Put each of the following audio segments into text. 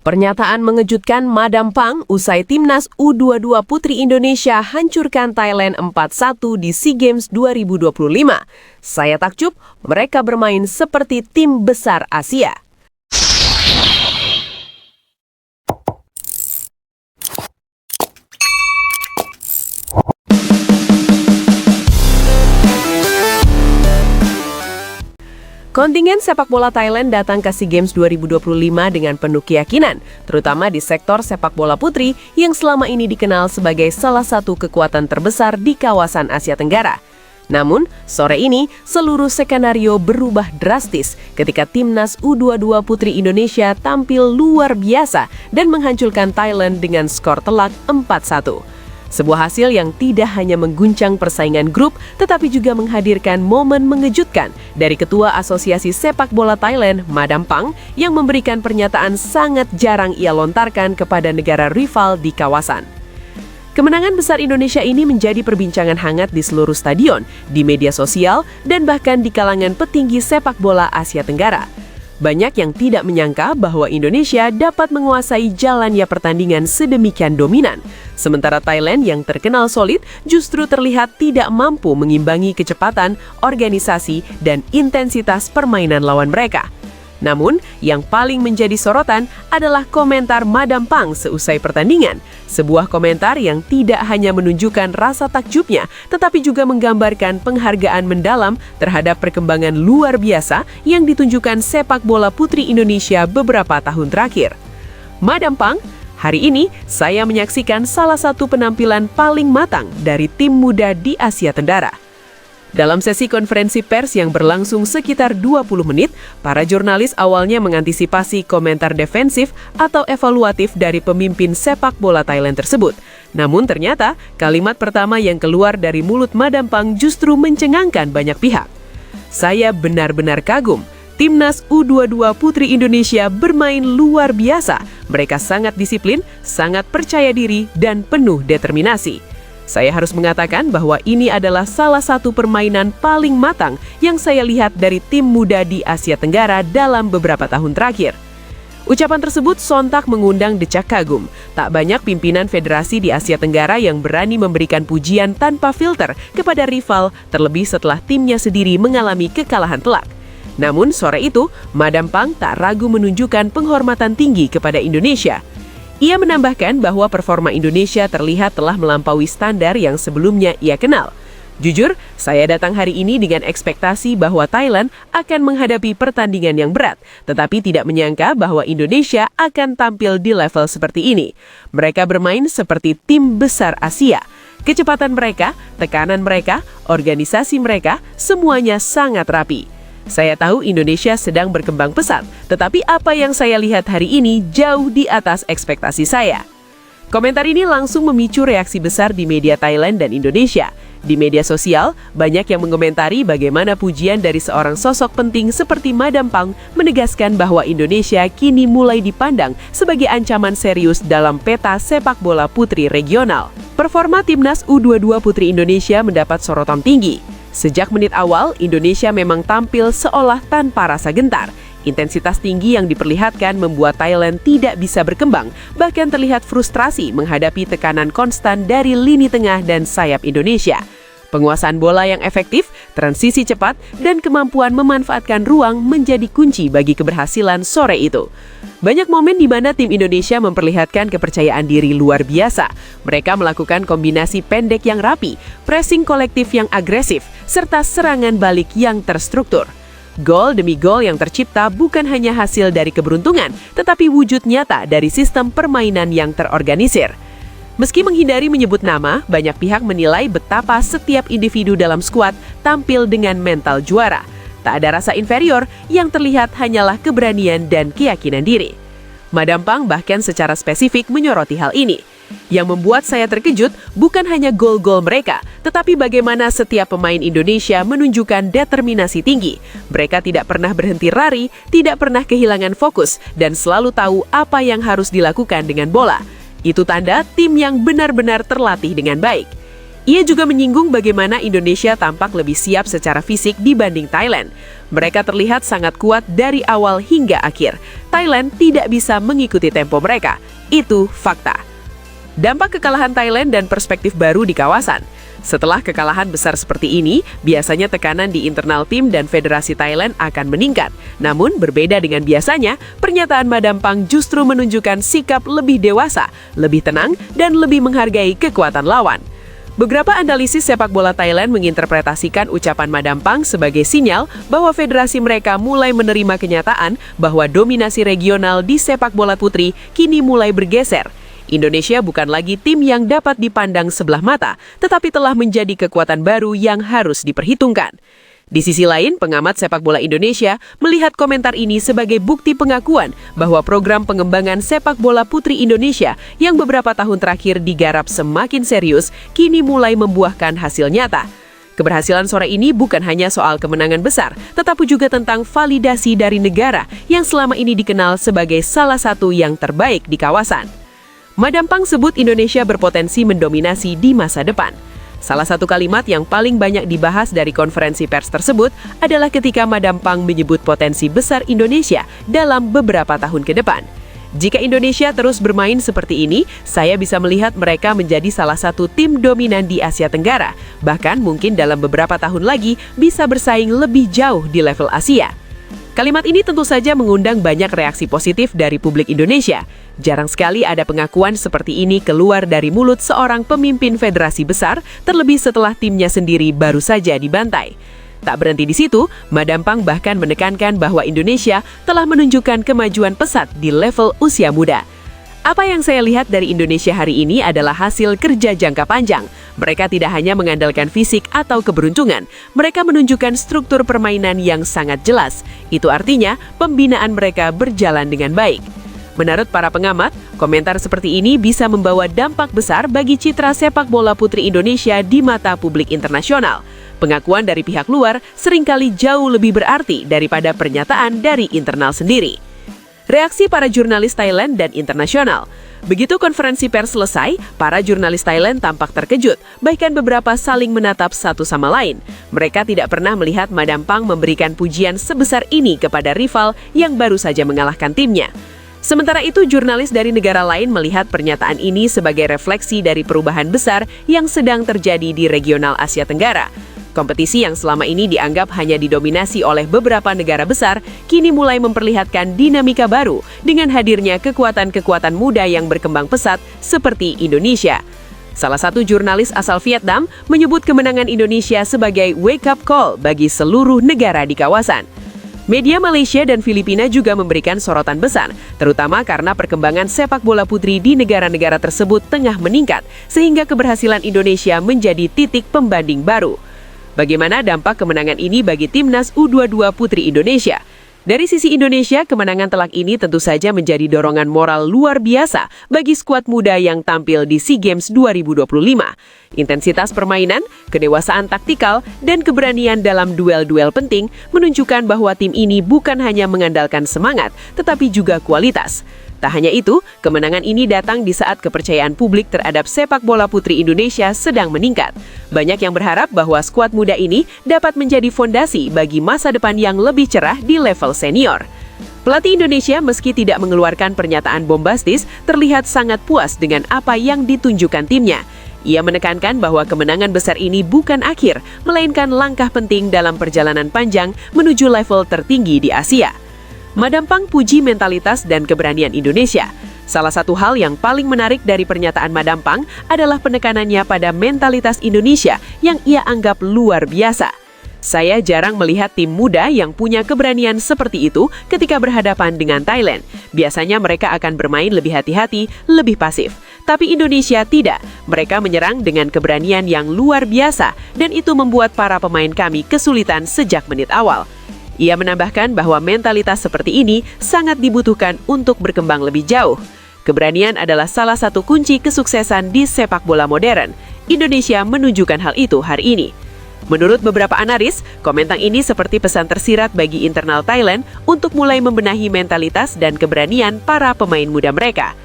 Pernyataan mengejutkan Madam Pang usai Timnas U22 Putri Indonesia hancurkan Thailand 4-1 di SEA Games 2025. Saya takjub, mereka bermain seperti tim besar Asia. Kontingen sepak bola Thailand datang ke SEA Games 2025 dengan penuh keyakinan, terutama di sektor sepak bola putri yang selama ini dikenal sebagai salah satu kekuatan terbesar di kawasan Asia Tenggara. Namun, sore ini seluruh skenario berubah drastis ketika Timnas U22 Putri Indonesia tampil luar biasa dan menghancurkan Thailand dengan skor telak 4-1. Sebuah hasil yang tidak hanya mengguncang persaingan grup, tetapi juga menghadirkan momen mengejutkan dari Ketua Asosiasi Sepak Bola Thailand, Madam Pang, yang memberikan pernyataan sangat jarang ia lontarkan kepada negara rival di kawasan. Kemenangan besar Indonesia ini menjadi perbincangan hangat di seluruh stadion, di media sosial, dan bahkan di kalangan petinggi sepak bola Asia Tenggara. Banyak yang tidak menyangka bahwa Indonesia dapat menguasai jalannya pertandingan sedemikian dominan. Sementara Thailand yang terkenal solid justru terlihat tidak mampu mengimbangi kecepatan, organisasi, dan intensitas permainan lawan mereka. Namun, yang paling menjadi sorotan adalah komentar Madam Pang seusai pertandingan. Sebuah komentar yang tidak hanya menunjukkan rasa takjubnya, tetapi juga menggambarkan penghargaan mendalam terhadap perkembangan luar biasa yang ditunjukkan sepak bola putri Indonesia beberapa tahun terakhir. Madam Pang, hari ini saya menyaksikan salah satu penampilan paling matang dari tim muda di Asia Tenggara. Dalam sesi konferensi pers yang berlangsung sekitar 20 menit, para jurnalis awalnya mengantisipasi komentar defensif atau evaluatif dari pemimpin sepak bola Thailand tersebut. Namun ternyata, kalimat pertama yang keluar dari mulut Madam Pang justru mencengangkan banyak pihak. Saya benar-benar kagum. Timnas U22 Putri Indonesia bermain luar biasa. Mereka sangat disiplin, sangat percaya diri, dan penuh determinasi. Saya harus mengatakan bahwa ini adalah salah satu permainan paling matang yang saya lihat dari tim muda di Asia Tenggara dalam beberapa tahun terakhir. Ucapan tersebut sontak mengundang decak kagum. Tak banyak pimpinan federasi di Asia Tenggara yang berani memberikan pujian tanpa filter kepada rival, terlebih setelah timnya sendiri mengalami kekalahan telak. Namun sore itu, Madam Pang tak ragu menunjukkan penghormatan tinggi kepada Indonesia. Ia menambahkan bahwa performa Indonesia terlihat telah melampaui standar yang sebelumnya ia kenal. Jujur, saya datang hari ini dengan ekspektasi bahwa Thailand akan menghadapi pertandingan yang berat, tetapi tidak menyangka bahwa Indonesia akan tampil di level seperti ini. Mereka bermain seperti tim besar Asia. Kecepatan mereka, tekanan mereka, organisasi mereka, semuanya sangat rapi. Saya tahu Indonesia sedang berkembang pesat, tetapi apa yang saya lihat hari ini jauh di atas ekspektasi saya. Komentar ini langsung memicu reaksi besar di media Thailand dan Indonesia. Di media sosial, banyak yang mengomentari bagaimana pujian dari seorang sosok penting seperti Madam Pang menegaskan bahwa Indonesia kini mulai dipandang sebagai ancaman serius dalam peta sepak bola putri regional. Performa Timnas U22 Putri Indonesia mendapat sorotan tinggi. Sejak menit awal, Indonesia memang tampil seolah tanpa rasa gentar. Intensitas tinggi yang diperlihatkan membuat Thailand tidak bisa berkembang, bahkan terlihat frustrasi menghadapi tekanan konstan dari lini tengah dan sayap Indonesia. Penguasaan bola yang efektif, transisi cepat, dan kemampuan memanfaatkan ruang menjadi kunci bagi keberhasilan sore itu. Banyak momen di mana tim Indonesia memperlihatkan kepercayaan diri luar biasa. Mereka melakukan kombinasi pendek yang rapi, pressing kolektif yang agresif, serta serangan balik yang terstruktur. Gol demi gol yang tercipta bukan hanya hasil dari keberuntungan, tetapi wujud nyata dari sistem permainan yang terorganisir. Meski menghindari menyebut nama, banyak pihak menilai betapa setiap individu dalam skuad tampil dengan mental juara. Tak ada rasa inferior, yang terlihat hanyalah keberanian dan keyakinan diri. Madam Pang bahkan secara spesifik menyoroti hal ini. Yang membuat saya terkejut bukan hanya gol-gol mereka, tetapi bagaimana setiap pemain Indonesia menunjukkan determinasi tinggi. Mereka tidak pernah berhenti lari, tidak pernah kehilangan fokus, dan selalu tahu apa yang harus dilakukan dengan bola. Itu tanda tim yang benar-benar terlatih dengan baik. Ia juga menyinggung bagaimana Indonesia tampak lebih siap secara fisik dibanding Thailand. Mereka terlihat sangat kuat dari awal hingga akhir. Thailand tidak bisa mengikuti tempo mereka. Itu fakta. Dampak kekalahan Thailand dan perspektif baru di kawasan. Setelah kekalahan besar seperti ini, biasanya tekanan di internal tim dan Federasi Thailand akan meningkat. Namun, berbeda dengan biasanya, pernyataan Madam Pang justru menunjukkan sikap lebih dewasa, lebih tenang, dan lebih menghargai kekuatan lawan. Beberapa analisis sepak bola Thailand menginterpretasikan ucapan Madam Pang sebagai sinyal bahwa federasi mereka mulai menerima kenyataan bahwa dominasi regional di sepak bola putri kini mulai bergeser. Indonesia bukan lagi tim yang dapat dipandang sebelah mata, tetapi telah menjadi kekuatan baru yang harus diperhitungkan. Di sisi lain, pengamat sepak bola Indonesia melihat komentar ini sebagai bukti pengakuan bahwa program pengembangan sepak bola putri Indonesia yang beberapa tahun terakhir digarap semakin serius, kini mulai membuahkan hasil nyata. Keberhasilan sore ini bukan hanya soal kemenangan besar, tetapi juga tentang validasi dari negara yang selama ini dikenal sebagai salah satu yang terbaik di kawasan. Madam Pang sebut Indonesia berpotensi mendominasi di masa depan. Salah satu kalimat yang paling banyak dibahas dari konferensi pers tersebut adalah ketika Madam Pang menyebut potensi besar Indonesia dalam beberapa tahun ke depan. Jika Indonesia terus bermain seperti ini, saya bisa melihat mereka menjadi salah satu tim dominan di Asia Tenggara. Bahkan mungkin dalam beberapa tahun lagi bisa bersaing lebih jauh di level Asia. Kalimat ini tentu saja mengundang banyak reaksi positif dari publik Indonesia. Jarang sekali ada pengakuan seperti ini keluar dari mulut seorang pemimpin federasi besar, terlebih setelah timnya sendiri baru saja dibantai. Tak berhenti di situ, Madam Pang bahkan menekankan bahwa Indonesia telah menunjukkan kemajuan pesat di level usia muda. Apa yang saya lihat dari Indonesia hari ini adalah hasil kerja jangka panjang. Mereka tidak hanya mengandalkan fisik atau keberuntungan, mereka menunjukkan struktur permainan yang sangat jelas. Itu artinya pembinaan mereka berjalan dengan baik. Menurut para pengamat, komentar seperti ini bisa membawa dampak besar bagi citra sepak bola putri Indonesia di mata publik internasional. Pengakuan dari pihak luar seringkali jauh lebih berarti daripada pernyataan dari internal sendiri. Reaksi para jurnalis Thailand dan internasional. Begitu konferensi pers selesai, para jurnalis Thailand tampak terkejut, bahkan beberapa saling menatap satu sama lain. Mereka tidak pernah melihat Madam Pang memberikan pujian sebesar ini kepada rival yang baru saja mengalahkan timnya. Sementara itu, jurnalis dari negara lain melihat pernyataan ini sebagai refleksi dari perubahan besar yang sedang terjadi di regional Asia Tenggara. Kompetisi yang selama ini dianggap hanya didominasi oleh beberapa negara besar, kini mulai memperlihatkan dinamika baru dengan hadirnya kekuatan-kekuatan muda yang berkembang pesat seperti Indonesia. Salah satu jurnalis asal Vietnam menyebut kemenangan Indonesia sebagai wake-up call bagi seluruh negara di kawasan. Media Malaysia dan Filipina juga memberikan sorotan besar, terutama karena perkembangan sepak bola putri di negara-negara tersebut tengah meningkat, sehingga keberhasilan Indonesia menjadi titik pembanding baru. Bagaimana dampak kemenangan ini bagi Timnas U22 Putri Indonesia? Dari sisi Indonesia, kemenangan telak ini tentu saja menjadi dorongan moral luar biasa bagi skuad muda yang tampil di SEA Games 2025. Intensitas permainan, kedewasaan taktikal, dan keberanian dalam duel-duel penting menunjukkan bahwa tim ini bukan hanya mengandalkan semangat, tetapi juga kualitas. Tak hanya itu, kemenangan ini datang di saat kepercayaan publik terhadap sepak bola putri Indonesia sedang meningkat. Banyak yang berharap bahwa skuad muda ini dapat menjadi fondasi bagi masa depan yang lebih cerah di level senior. Pelatih Indonesia meski tidak mengeluarkan pernyataan bombastis, terlihat sangat puas dengan apa yang ditunjukkan timnya. Ia menekankan bahwa kemenangan besar ini bukan akhir, melainkan langkah penting dalam perjalanan panjang menuju level tertinggi di Asia. Madam Pang puji mentalitas dan keberanian Indonesia. Salah satu hal yang paling menarik dari pernyataan Madam Pang adalah penekanannya pada mentalitas Indonesia yang ia anggap luar biasa. Saya jarang melihat tim muda yang punya keberanian seperti itu ketika berhadapan dengan Thailand. Biasanya mereka akan bermain lebih hati-hati, lebih pasif. Tapi Indonesia tidak. Mereka menyerang dengan keberanian yang luar biasa dan itu membuat para pemain kami kesulitan sejak menit awal. Ia menambahkan bahwa mentalitas seperti ini sangat dibutuhkan untuk berkembang lebih jauh. Keberanian adalah salah satu kunci kesuksesan di sepak bola modern. Indonesia menunjukkan hal itu hari ini. Menurut beberapa analis, komentar ini seperti pesan tersirat bagi internal Thailand untuk mulai membenahi mentalitas dan keberanian para pemain muda mereka.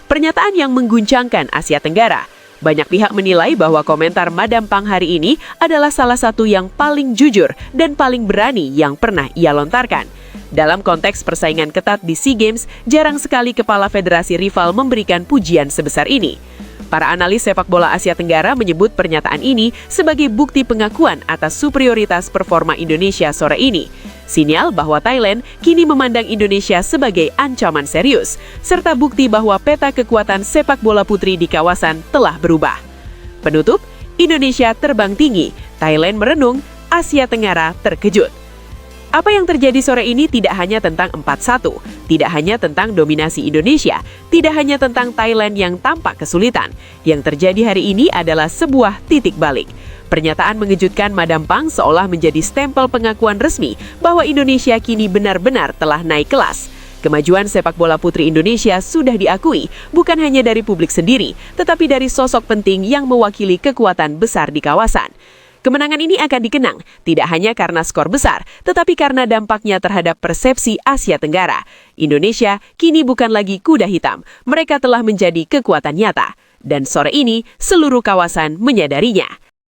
Pernyataan yang mengguncangkan Asia Tenggara. Banyak pihak menilai bahwa komentar Madam Pang hari ini adalah salah satu yang paling jujur dan paling berani yang pernah ia lontarkan. Dalam konteks persaingan ketat di SEA Games, jarang sekali kepala federasi rival memberikan pujian sebesar ini. Para analis sepak bola Asia Tenggara menyebut pernyataan ini sebagai bukti pengakuan atas superioritas performa Indonesia sore ini. Sinyal bahwa Thailand kini memandang Indonesia sebagai ancaman serius, serta bukti bahwa peta kekuatan sepak bola putri di kawasan telah berubah. Penutup, Indonesia terbang tinggi, Thailand merenung, Asia Tenggara terkejut. Apa yang terjadi sore ini tidak hanya tentang 4-1, tidak hanya tentang dominasi Indonesia, tidak hanya tentang Thailand yang tampak kesulitan. Yang terjadi hari ini adalah sebuah titik balik. Pernyataan mengejutkan Madam Pang seolah menjadi stempel pengakuan resmi bahwa Indonesia kini benar-benar telah naik kelas. Kemajuan sepak bola putri Indonesia sudah diakui bukan hanya dari publik sendiri, tetapi dari sosok penting yang mewakili kekuatan besar di kawasan. Kemenangan ini akan dikenang tidak hanya karena skor besar, tetapi karena dampaknya terhadap persepsi Asia Tenggara. Indonesia kini bukan lagi kuda hitam, mereka telah menjadi kekuatan nyata. Dan sore ini, seluruh kawasan menyadarinya.